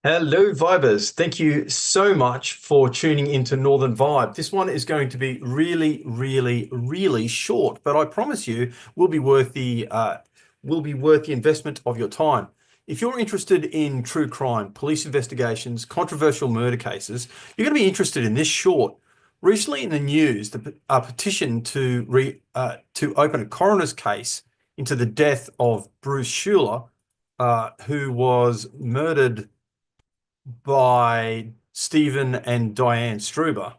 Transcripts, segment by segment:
Hello, Vibers. Thank you so much for tuning into Northern Vibe. This one is going to be really, really, really short, but I promise you will be worth the investment of your time. If you're interested in true crime, police investigations, controversial murder cases, you're going to be interested in this short. Recently in the news, a petition to open a coroner's case into the death of Bruce Schuler, who was murdered by Stephen and Diane Struber.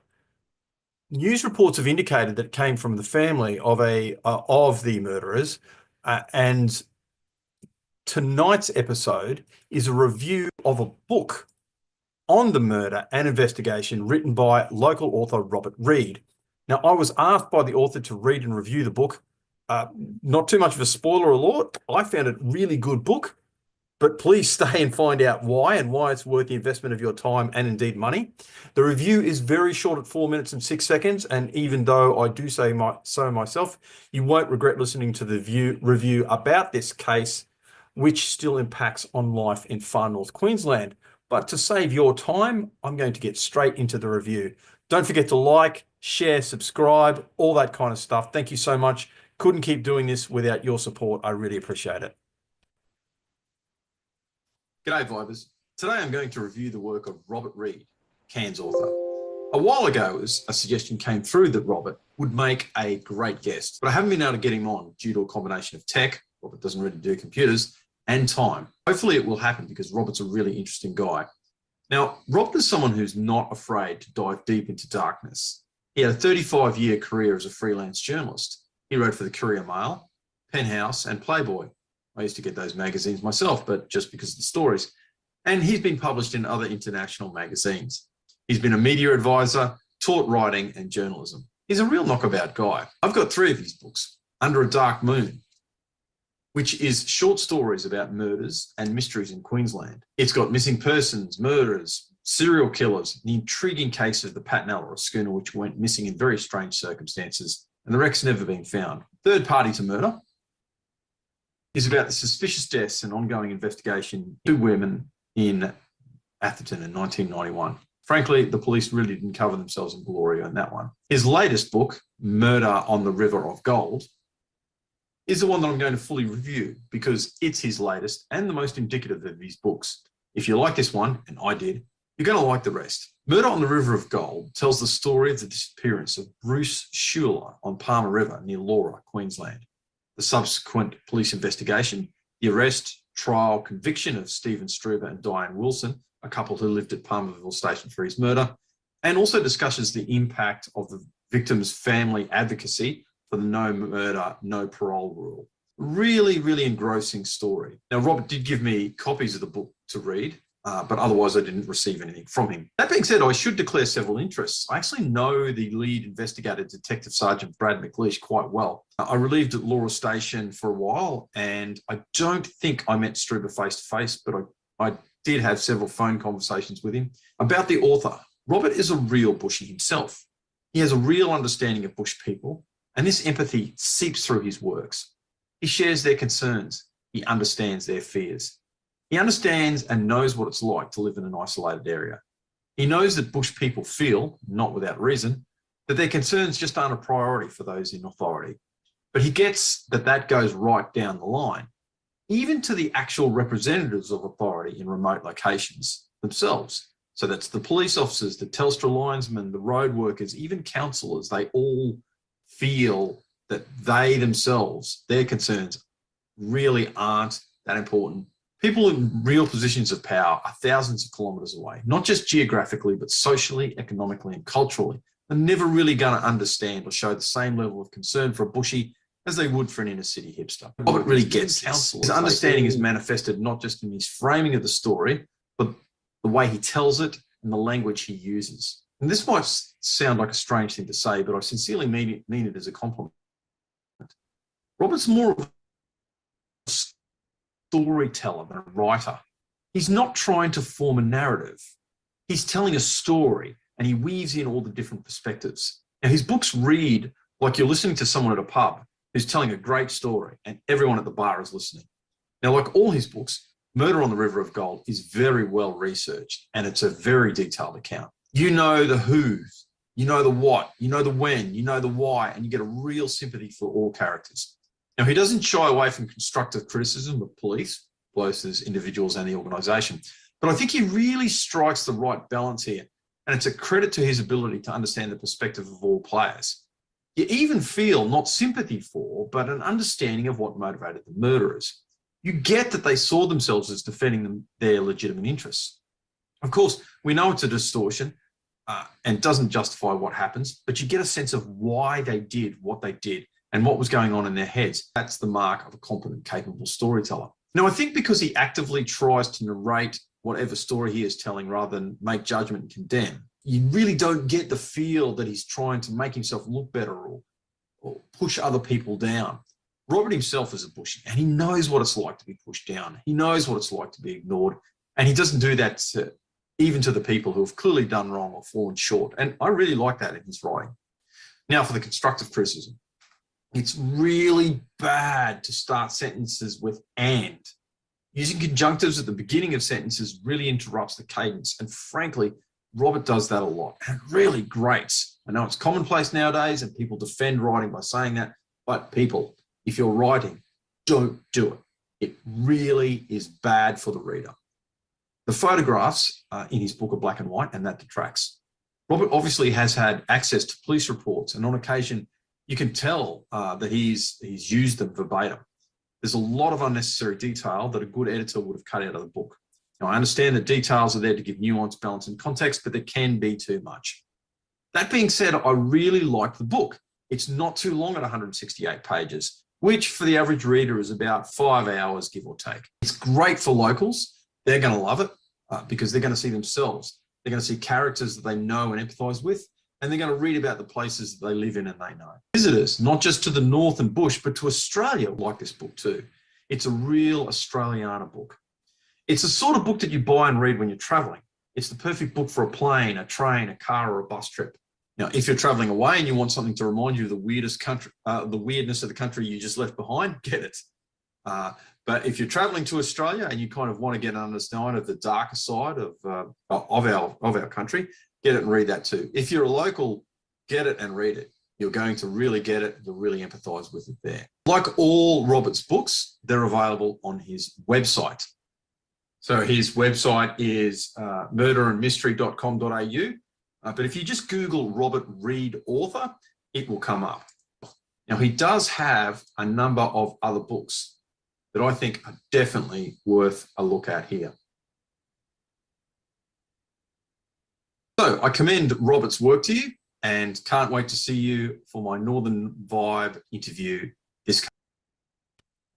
News reports have indicated that it came from the family of the murderers, and tonight's episode is a review of a book on the murder and investigation written by local author Robert Reid. Now, I was asked by the author to read and review the book. Not too much of a spoiler alert. I found it a really good book. But please stay and find out why and why it's worth the investment of your time and indeed money. The review is very short at 4 minutes and 6 seconds. And even though I do say so myself, you won't regret listening to the review about this case, which still impacts on life in far north Queensland. But to save your time, I'm going to get straight into the review. Don't forget to like, share, subscribe, all that kind of stuff. Thank you so much. Couldn't keep doing this without your support. I really appreciate it. G'day, Vibers. Today I'm going to review the work of Robert Reid, Cairns author. A while ago, a suggestion came through that Robert would make a great guest, but I haven't been able to get him on due to a combination of tech, Robert doesn't really do computers, and time. Hopefully it will happen because Robert's a really interesting guy. Now, Robert is someone who's not afraid to dive deep into darkness. He had a 35-year career as a freelance journalist. He wrote for the Courier Mail, Penthouse, and Playboy. I used to get those magazines myself, but just because of the stories. And he's been published in other international magazines. He's been a media advisor, taught writing and journalism. He's a real knockabout guy. I've got 3 of his books. Under a Dark Moon, which is short stories about murders and mysteries in Queensland. It's got missing persons, murderers, serial killers, the intriguing case of the Patnella, a schooner which went missing in very strange circumstances, and the wreck's never been found. Third Party to Murder is about the suspicious deaths and ongoing investigation of 2 women in Atherton in 1991. Frankly, the police really didn't cover themselves in glory on that one. His latest book, Murder on the River of Gold, is the one that I'm going to fully review because it's his latest and the most indicative of his books. If you like this one, and I did, you're going to like the rest. Murder on the River of Gold tells the story of the disappearance of Bruce Schuler on Palmer River near Laura, Queensland. The subsequent police investigation, the arrest, trial, conviction of Stephen Struber and Diane Wilson, a couple who lived at Palmerville Station for his murder, and also discusses the impact of the victim's family advocacy for the no murder, no parole rule. Really, really engrossing story. Now, Robert did give me copies of the book to read, but otherwise I didn't receive anything from him. That being said, I should declare several interests. I actually know the lead investigator, Detective Sergeant Brad McLeish, quite well. I relieved at Laura Station for a while, and I don't think I met Struber face-to-face, but I did have several phone conversations with him. About the author, Robert is a real bushie himself. He has a real understanding of bush people, and this empathy seeps through his works. He shares their concerns. He understands their fears. He understands and knows what it's like to live in an isolated area. He knows that bush people feel, not without reason, that their concerns just aren't a priority for those in authority. But he gets that that goes right down the line, even to the actual representatives of authority in remote locations themselves. So that's the police officers, the Telstra linesmen, the road workers, even councillors. They all feel that they themselves, their concerns really aren't that important. People in real positions of power are thousands of kilometres away, not just geographically, but socially, economically, and culturally. They're never really going to understand or show the same level of concern for a bushie as they would for an inner city hipster. Robert really gets this. His understanding is manifested not just in his framing of the story, but the way he tells it and the language he uses. And this might sound like a strange thing to say, but I sincerely mean it as a compliment. Robert's more of a storyteller than a writer. He's not trying to form a narrative. He's telling a story, and he weaves in all the different perspectives. Now, his books read like you're listening to someone at a pub who's telling a great story, and everyone at the bar is listening. Now, like all his books, Murder on the River of Gold is very well researched, and it's a very detailed account. You know the who's, you know the what, you know the when, you know the why, and you get a real sympathy for all characters. Now, he doesn't shy away from constructive criticism of police, both as individuals and the organisation, but I think he really strikes the right balance here, and it's a credit to his ability to understand the perspective of all players. You even feel not sympathy for, but an understanding of what motivated the murderers. You get that they saw themselves as defending their legitimate interests. Of course, we know it's a distortion and doesn't justify what happens, but you get a sense of why they did what they did and what was going on in their heads. That's the mark of a competent, capable storyteller. Now, I think because he actively tries to narrate whatever story he is telling rather than make judgment and condemn, you really don't get the feel that he's trying to make himself look better or push other people down. Robert himself is a bushie, and he knows what it's like to be pushed down. He knows what it's like to be ignored, and he doesn't do that even to the people who have clearly done wrong or fallen short. And I really like that in his writing. Now, for the constructive criticism. It's really bad to start sentences with "and." Using conjunctives at the beginning of sentences really interrupts the cadence. And frankly, Robert does that a lot, and it really grates. I know it's commonplace nowadays and people defend writing by saying that, but people, if you're writing, don't do it. It really is bad for the reader. The photographs in his book are black and white, and that detracts. Robert obviously has had access to police reports, and on occasion, you can tell that he's used them verbatim. There's a lot of unnecessary detail that a good editor would have cut out of the book. Now, I understand that details are there to give nuance, balance, and context, but there can be too much. That being said, I really like the book. It's not too long at 168 pages, which for the average reader is about 5 hours, give or take. It's great for locals. They're going to love it because they're going to see themselves. They're going to see characters that they know and empathise with, and they're going to read about the places that they live in and they know. Visitors, not just to the north and bush, but to Australia, like this book too. It's a real Australiana book. It's the sort of book that you buy and read when you're traveling. It's the perfect book for a plane, a train, a car, or a bus trip. Now, if you're traveling away and you want something to remind you of the weirdness of the country you just left behind, get it. But if you're traveling to Australia and you kind of want to get an understanding of the darker side of our country, get it and read that too. If you're a local, get it and read it. You're going to really get it. You'll really empathise with it there. Like all Robert's books, they're available on his website. So his website is murderandmystery.com.au. But if you just Google Robert Reid author, it will come up. Now, he does have a number of other books that I think are definitely worth a look at here. So I commend Robert's work to you and can't wait to see you for my Northern Vibe interview this.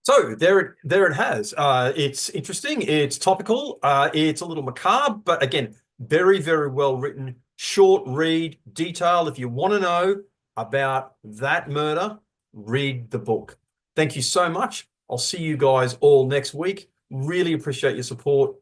So there it has. It's interesting. It's topical. It's a little macabre, but again, very, very well written. Short read, detailed. If you want to know about that murder, read the book. Thank you so much. I'll see you guys all next week. Really appreciate your support.